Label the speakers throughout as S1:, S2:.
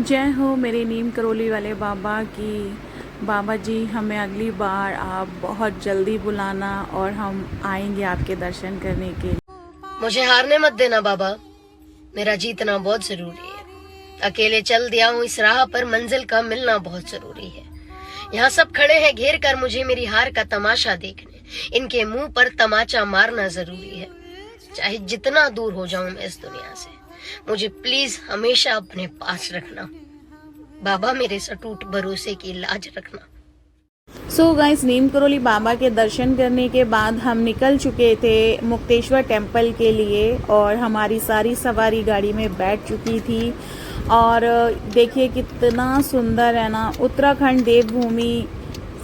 S1: जय हो मेरे नीम करोली वाले बाबा की। बाबा जी, हमें अगली बार आप बहुत जल्दी बुलाना और हम आएंगे आपके दर्शन करने के लिए।
S2: मुझे हारने मत देना बाबा, मेरा जीतना बहुत जरूरी है। अकेले चल दिया हूँ इस राह पर, मंजिल का मिलना बहुत जरूरी है। यहाँ सब खड़े हैं घेर कर मुझे मेरी हार का तमाशा देखने, इनके मुंह पर तमाचा मारना जरूरी है। चाहे जितना दूर हो जाऊं मैं इस दुनिया से, मुझे प्लीज हमेशा अपने पास रखना। बाबा, मेरे इस अटूट भरोसे की लाज रखना।
S1: सो गाइस, नीम करोली बाबा के दर्शन करने के बाद हम निकल चुके थे मुक्तेश्वर टेम्पल के लिए और हमारी सारी सवारी गाड़ी में बैठ चुकी थी। और देखिए कितना सुंदर है ना, उत्तराखंड देवभूमि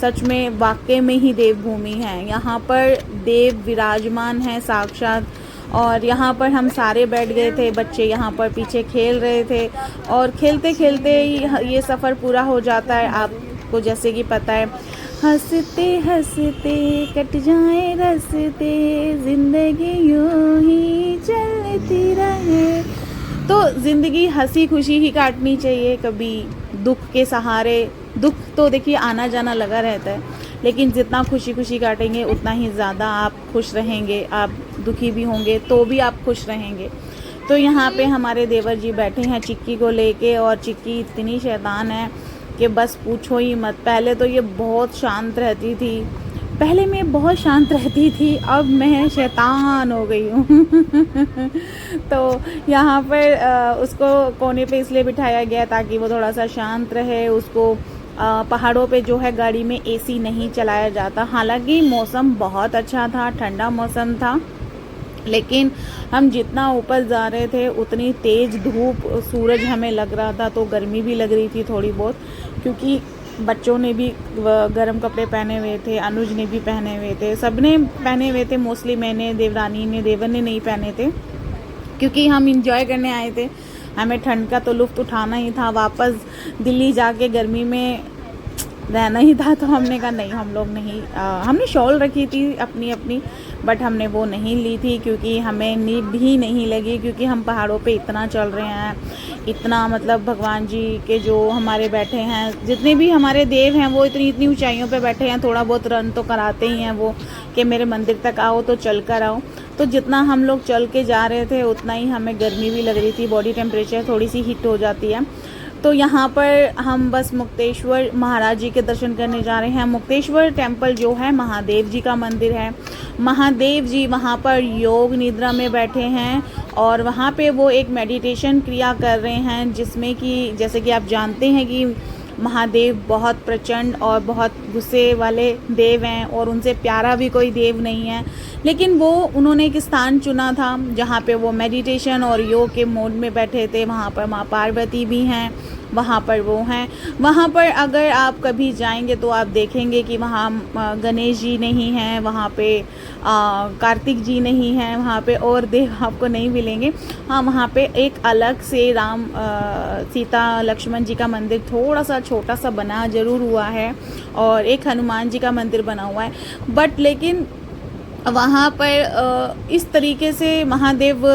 S1: सच में वाकई में ही देवभूमि है। यहाँ पर देव विराजमान है साक्षात। और यहाँ पर हम सारे बैठ गए थे, बच्चे यहाँ पर पीछे खेल रहे थे और खेलते खेलते ये सफ़र पूरा हो जाता है। आपको जैसे कि पता है, हंसते हंसते कट जाए रस्ते, जिंदगी यूं ही चलती रहे। तो ज़िंदगी हंसी खुशी ही काटनी चाहिए, कभी दुख के सहारे। दुख तो देखिए आना जाना लगा रहता है, लेकिन जितना खुशी खुशी काटेंगे उतना ही ज़्यादा आप खुश रहेंगे। आप दुखी भी होंगे तो भी आप खुश रहेंगे। तो यहाँ पे हमारे देवर जी बैठे हैं चिक्की को लेके, और चिक्की इतनी शैतान है कि बस पूछो ही मत। पहले तो ये बहुत शांत रहती थी, पहले मैं बहुत शांत रहती थी, अब मैं शैतान हो गई हूँ। तो यहाँ पर उसको कोने पे इसलिए बिठाया गया ताकि वो थोड़ा सा शांत रहे। उसको पहाड़ों पे जो है गाड़ी में एसी नहीं चलाया जाता। हालांकि मौसम बहुत अच्छा था, ठंडा मौसम था, लेकिन हम जितना ऊपर जा रहे थे उतनी तेज़ धूप, सूरज हमें लग रहा था, तो गर्मी भी लग रही थी थोड़ी बहुत, क्योंकि बच्चों ने भी गर्म कपड़े पहने हुए थे, अनुज ने भी पहने हुए थे, सबने पहने हुए थे। मोस्टली मैंने, देवरानी ने, देवर ने नहीं पहने थे, क्योंकि हम इंजॉय करने आए थे। हमें ठंड का तो लुत्फ़ उठाना ही था, वापस दिल्ली जाके गर्मी में रहना ही था। तो हमने कहा नहीं, हम लोग नहीं। हमने शॉल रखी थी अपनी अपनी, बट हमने वो नहीं ली थी क्योंकि हमें नीड ही नहीं लगी, क्योंकि हम पहाड़ों पे इतना चल रहे हैं, इतना मतलब भगवान जी के जो हमारे बैठे हैं, जितने भी हमारे देव हैं वो इतनी इतनी ऊंचाइयों पे बैठे हैं। थोड़ा बहुत रन तो कराते ही हैं वो कि मेरे मंदिर तक आओ तो चल कर आओ। तो जितना हम लोग चल के जा रहे थे उतना ही हमें गर्मी भी लग रही थी, बॉडी टेम्परेचर थोड़ी सी हीट हो जाती है। तो यहाँ पर हम बस मुक्तेश्वर महाराज जी के दर्शन करने जा रहे हैं। मुक्तेश्वर टेम्पल जो है महादेव जी का मंदिर है। महादेव जी वहाँ पर योग निद्रा में बैठे हैं और वहाँ पे वो एक मेडिटेशन क्रिया कर रहे हैं, जिसमें कि जैसे कि आप जानते हैं कि महादेव बहुत प्रचंड और बहुत गुस्से वाले देव हैं और उनसे प्यारा भी कोई देव नहीं है। लेकिन वो उन्होंने एक स्थान चुना था जहाँ पे वो मेडिटेशन और योग के मोड में बैठे थे। वहाँ पर माँ पार्वती भी हैं, वहाँ पर वो हैं। वहाँ पर अगर आप कभी जाएंगे तो आप देखेंगे कि वहाँ गणेश जी नहीं हैं, वहाँ पे कार्तिक जी नहीं हैं, वहाँ पे और देव आपको नहीं मिलेंगे। हाँ, वहाँ पे एक अलग से राम सीता लक्ष्मण जी का मंदिर थोड़ा सा छोटा सा बना ज़रूर हुआ है, और एक हनुमान जी का मंदिर बना हुआ है। बट लेकिन वहाँ पर इस तरीके से महादेव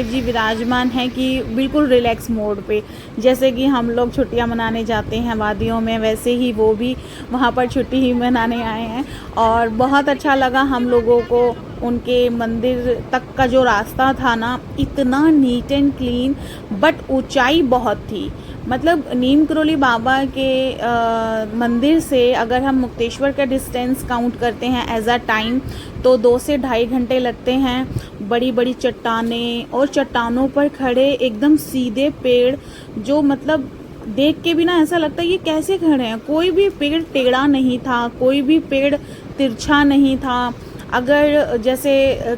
S1: जी विराजमान हैं कि बिल्कुल रिलैक्स मोड पे, जैसे कि हम लोग छुट्टियाँ मनाने जाते हैं वादियों में, वैसे ही वो भी वहाँ पर छुट्टी ही मनाने आए हैं। और बहुत अच्छा लगा हम लोगों को। उनके मंदिर तक का जो रास्ता था ना, इतना नीट एंड क्लीन, बट ऊंचाई बहुत थी। मतलब नीम करोली बाबा के मंदिर से अगर हम मुक्तेश्वर का डिस्टेंस काउंट करते हैं एज अ टाइम, तो 2 से ढाई घंटे लगते हैं। बड़ी बड़ी चट्टानें, और चट्टानों पर खड़े एकदम सीधे पेड़, जो मतलब देख के भी ना ऐसा लगता है ये कैसे खड़े हैं। कोई भी पेड़ टेढ़ा नहीं था, कोई भी पेड़ तिरछा नहीं था। अगर जैसे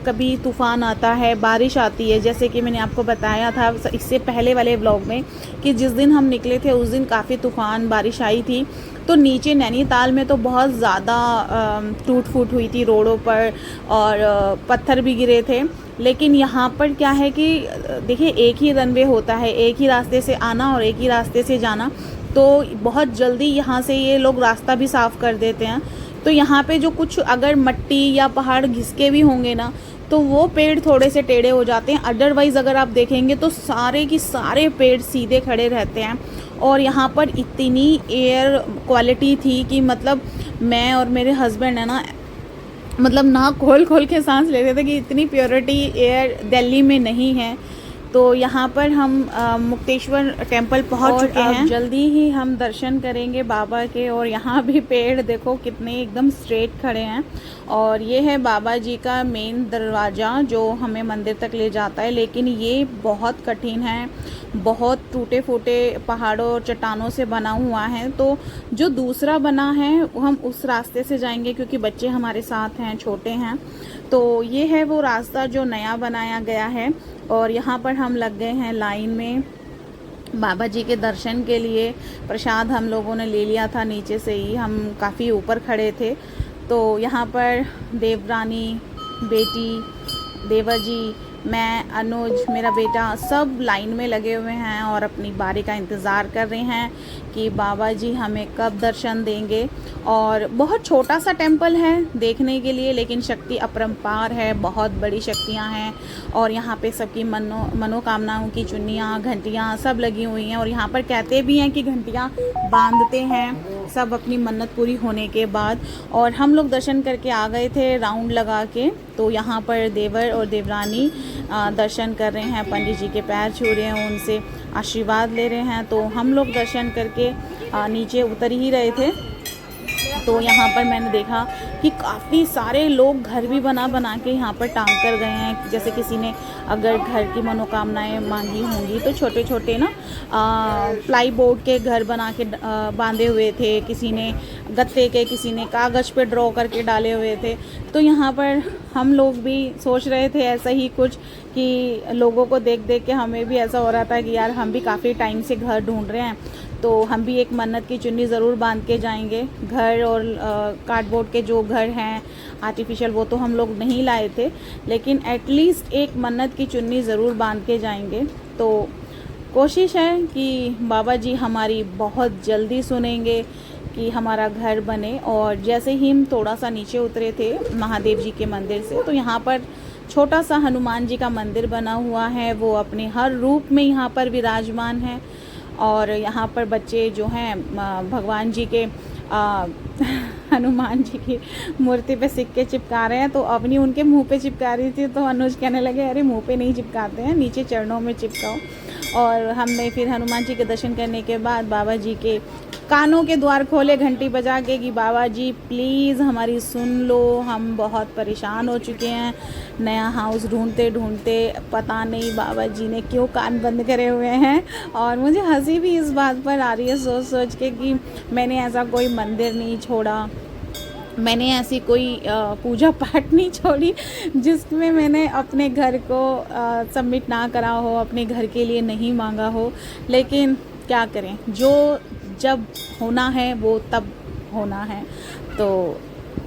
S1: कभी तूफ़ान आता है, बारिश आती है, जैसे कि मैंने आपको बताया था इससे पहले वाले व्लॉग में कि जिस दिन हम निकले थे उस दिन काफ़ी तूफ़ान बारिश आई थी, तो नीचे नैनीताल में तो बहुत ज़्यादा टूट फूट हुई थी रोडों पर, और पत्थर भी गिरे थे। लेकिन यहाँ पर क्या है कि देखिए, एक ही रनवे होता है, एक ही रास्ते से आना और एक ही रास्ते से जाना, तो बहुत जल्दी यहाँ से ये लोग रास्ता भी साफ़ कर देते हैं। तो यहाँ पे जो कुछ अगर मट्टी या पहाड़ घिसके भी होंगे ना, तो वो पेड़ थोड़े से टेढ़े हो जाते हैं। अदरवाइज़ अगर आप देखेंगे तो सारे की सारे पेड़ सीधे खड़े रहते हैं। और यहाँ पर इतनी एयर क्वालिटी थी कि मतलब मैं और मेरे हस्बैंड है ना, मतलब नाक खोल खोल के सांस लेते थे कि इतनी प्योरिटी एयर दिल्ली में नहीं है। तो यहाँ पर हम मुक्तेश्वर टेम्पल पहुँच चुके हैं। जल्दी ही हम दर्शन करेंगे बाबा के। और यहाँ भी पेड़ देखो कितने एकदम स्ट्रेट खड़े हैं। और ये है बाबा जी का मेन दरवाज़ा जो हमें मंदिर तक ले जाता है, लेकिन ये बहुत कठिन है, बहुत टूटे फूटे पहाड़ों और चट्टानों से बना हुआ है। तो जो दूसरा बना है हम उस रास्ते से जाएंगे क्योंकि बच्चे हमारे साथ हैं, छोटे हैं। तो ये है वो रास्ता जो नया बनाया गया है। और यहाँ पर हम लग गए हैं लाइन में बाबा जी के दर्शन के लिए। प्रसाद हम लोगों ने ले लिया था नीचे से ही, हम काफ़ी ऊपर खड़े थे। तो यहाँ पर देवरानी, बेटी, देवर जी, मैं, अनुज, मेरा बेटा सब लाइन में लगे हुए हैं और अपनी बारी का इंतज़ार कर रहे हैं कि बाबा जी हमें कब दर्शन देंगे। और बहुत छोटा सा टेम्पल है देखने के लिए, लेकिन शक्ति अपरंपार है, बहुत बड़ी शक्तियाँ हैं। और यहाँ पे सबकी मनोकामनाओं की चुन्नियाँ, घंटियाँ सब लगी हुई हैं। और यहाँ पर कहते भी हैं कि घंटियाँ बांधते हैं सब अपनी मन्नत पूरी होने के बाद। और हम लोग दर्शन करके आ गए थे राउंड लगा के। तो यहाँ पर देवर और देवरानी दर्शन कर रहे हैं, पंडित जी के पैर छू रहे हैं, उनसे आशीर्वाद ले रहे हैं। तो हम लोग दर्शन करके नीचे उतर ही रहे थे। तो यहाँ पर मैंने देखा कि काफ़ी सारे लोग घर भी बना बना के यहाँ पर टांग कर गए हैं। जैसे किसी ने अगर घर की मनोकामनाएं मांगी होंगी तो छोटे छोटे ना प्लाई बोर्ड के घर बना के बांधे हुए थे, किसी ने गत्ते के, किसी ने कागज़ पे ड्रॉ करके डाले हुए थे। तो यहाँ पर हम लोग भी सोच रहे थे ऐसा ही कुछ, कि लोगों को देख देख के हमें भी ऐसा हो रहा था कि यार हम भी काफ़ी टाइम से घर ढूंढ रहे हैं, तो हम भी एक मन्नत की चुन्नी ज़रूर बांध के जाएंगे। घर और कार्डबोर्ड के जो घर हैं आर्टिफिशियल वो तो हम लोग नहीं लाए थे, लेकिन एटलीस्ट एक मन्नत की चुन्नी ज़रूर बांध के जाएंगे। तो कोशिश है कि बाबा जी हमारी बहुत जल्दी सुनेंगे कि हमारा घर बने। और जैसे ही हम थोड़ा सा नीचे उतरे थे महादेव जी के मंदिर से, तो यहाँ पर छोटा सा हनुमान जी का मंदिर बना हुआ है। वो अपने हर रूप में यहाँ पर विराजमान है। और यहाँ पर बच्चे जो हैं भगवान जी के हनुमान जी की मूर्ति पे सिक्के चिपका रहे हैं। तो अपनी उनके मुंह पे चिपका रही थी, तो अनुज कहने लगे अरे मुंह पे नहीं चिपकाते हैं, नीचे चरणों में चिपकाओ। और हमने फिर हनुमान जी के दर्शन करने के बाद बाबा जी के कानों के द्वार खोले घंटी बजा के कि बाबा जी प्लीज़ हमारी सुन लो, हम बहुत परेशान हो चुके हैं। नया हाउस ढूंढते ढूंढते पता नहीं बाबा जी ने क्यों कान बंद करे हुए हैं। और मुझे हंसी भी इस बात पर आ रही है सोच सोच के कि मैंने ऐसा कोई मंदिर नहीं छोड़ा, मैंने ऐसी कोई पूजा पाठ नहीं छोड़ी जिसमें मैंने अपने घर को सबमिट ना करा हो, अपने घर के लिए नहीं मांगा हो। लेकिन क्या करें, जो जब होना है वो तब होना है। तो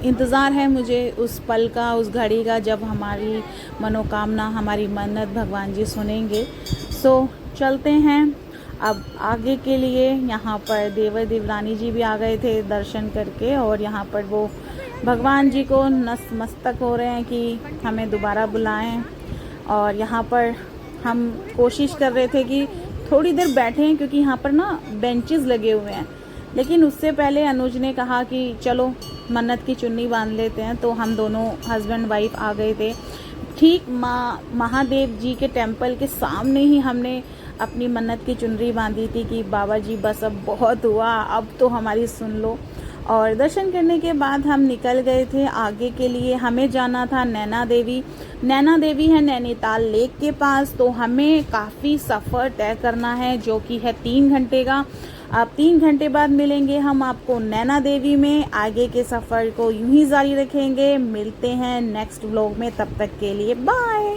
S1: इंतज़ार है मुझे उस पल का, उस घड़ी का जब हमारी मनोकामना, हमारी मन्नत भगवान जी सुनेंगे। सो चलते हैं अब आगे के लिए। यहाँ पर देवर देवरानी जी भी आ गए थे दर्शन करके, और यहाँ पर वो भगवान जी को नतमस्तक हो रहे हैं कि हमें दोबारा बुलाएं। और यहाँ पर हम कोशिश कर रहे थे कि थोड़ी देर बैठें, क्योंकि यहाँ पर ना बेंचेस लगे हुए हैं। लेकिन उससे पहले अनुज ने कहा कि चलो मन्नत की चुन्नी बांध लेते हैं। तो हम दोनों हस्बैंड वाइफ आ गए थे। ठीक महादेव जी के टेम्पल के सामने ही हमने अपनी मन्नत की चुनरी बांधी थी कि बाबा जी बस अब बहुत हुआ, अब तो हमारी सुन लो। और दर्शन करने के बाद हम निकल गए थे आगे के लिए। हमें जाना था नैना देवी। नैना देवी है नैनीताल लेक के पास। तो हमें काफ़ी सफ़र तय करना है जो कि है 3 घंटे का। अब 3 घंटे बाद मिलेंगे हम आपको नैना देवी में। आगे के सफ़र को यूं ही जारी रखेंगे। मिलते हैं नेक्स्ट व्लॉग में, तब तक के लिए बाय।